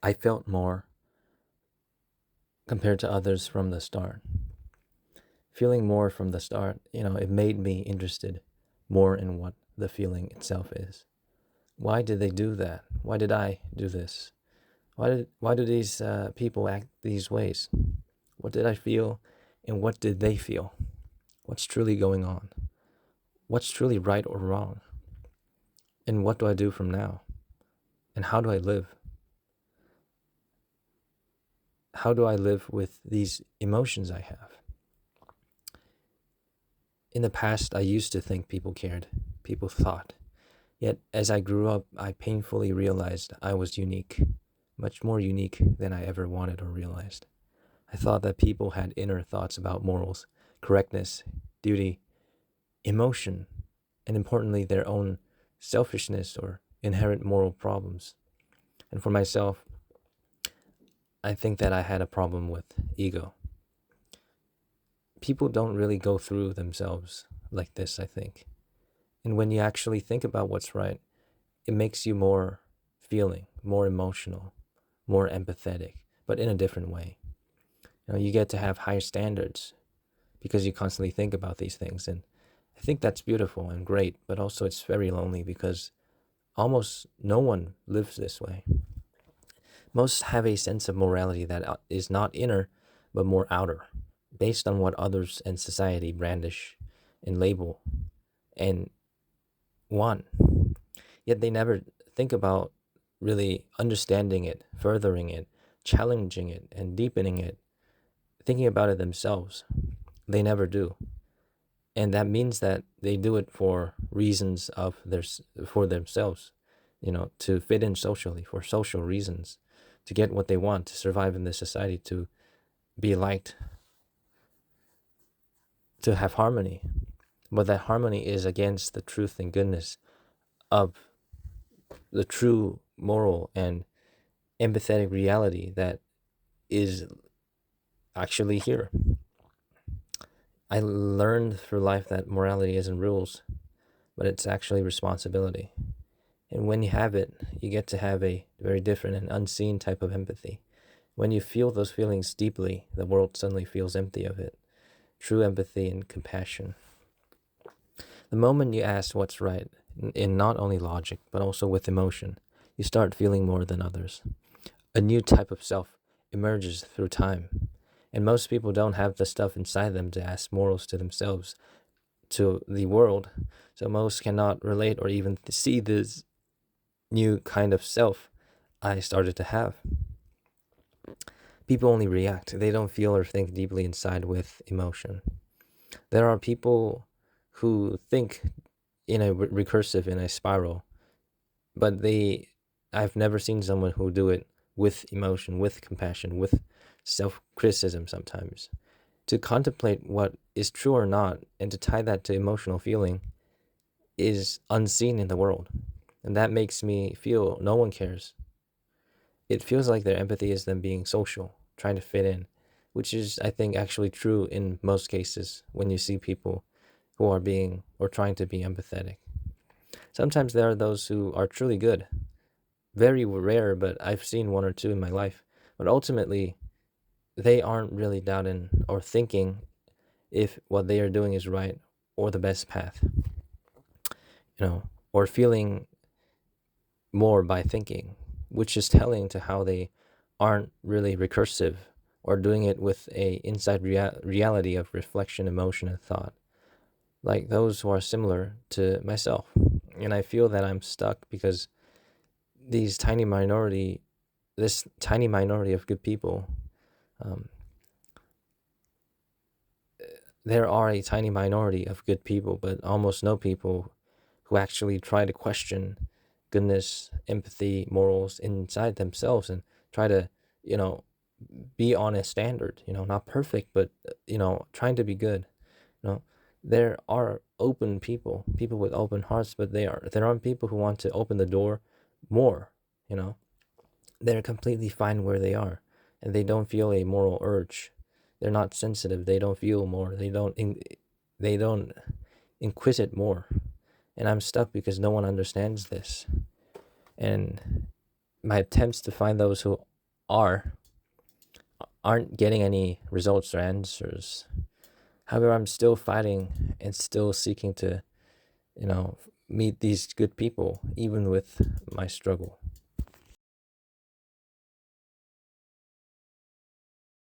I felt more compared to others from the start. Feeling more from the start, it made me interested more in what the feeling itself is. Why did they do that? Why did I do this? Why do these people act these ways? What did I feel, and what did they feel? What's truly going on? What's truly right or wrong? And what do I do from now? And how do I live? How do I live with these emotions I have? In the past, I used to think people cared, people thought. Yet, as I grew up, I painfully realized I was unique, much more unique than I ever wanted or realized. I thought that people had inner thoughts about morals, correctness, duty, emotion, and importantly, their own selfishness or inherent moral problems. And for myself, I think that I had a problem with ego. People don't really go through themselves like this, I think. And when you actually think about what's right, it makes you more feeling, more emotional, more empathetic, but in a different way. You get to have higher standards because you constantly think about these things. And I think that's beautiful and great, but also it's very lonely because almost no one lives this way. Most have a sense of morality that is not inner, but more outer, based on what others and society brandish and label and want. Yet they never think about really understanding it, furthering it, challenging it, and deepening it, thinking about it themselves. They never do. And that means that they do it for reasons for themselves, to fit in socially, for social reasons, to get what they want, to survive in this society, to be liked, to have harmony. But that harmony is against the truth and goodness of the true moral and empathetic reality that is actually here. I learned through life that morality isn't rules, but it's actually responsibility. And when you have it, you get to have a very different and unseen type of empathy. When you feel those feelings deeply, the world suddenly feels empty of it. True empathy and compassion. The moment you ask what's right, in not only logic, but also with emotion, you start feeling more than others. A new type of self emerges through time. And most people don't have the stuff inside them to ask morals to themselves, to the world. So most cannot relate or even see this new kind of self I started to have. People only react. They don't feel or think deeply inside with emotion. There are people who think in a recursive, in a spiral, but I've never seen someone who do it with emotion, with compassion, with self-criticism sometimes. To contemplate what is true or not and to tie that to emotional feeling is unseen in the world. And that makes me feel no one cares. It feels like their empathy is them being social, trying to fit in, which is, I think, actually true in most cases when you see people who are being or trying to be empathetic. Sometimes there are those who are truly good, very rare, but I've seen one or two in my life. But ultimately, they aren't really doubting or thinking if what they are doing is right or the best path, or feeling more by thinking, which is telling to how they aren't really recursive or doing it with a inside reality of reflection, emotion, and thought, like those who are similar to myself. And I feel that I'm stuck because these tiny minority, this tiny minority of good people, um, there are a tiny minority of good people, but almost no people who actually try to question goodness, empathy, morals inside themselves and try to, you know, be on a standard, not perfect, but, trying to be good. You know, there are open people, people with open hearts, but there aren't people who want to open the door more, you know. They're completely fine where they are and they don't feel a moral urge. They're not sensitive. They don't feel more. They don't inquisite more. And I'm stuck because no one understands this. And my attempts to find those who are aren't getting any results or answers. However, I'm still fighting and still seeking to, you know, meet these good people, even with my struggle.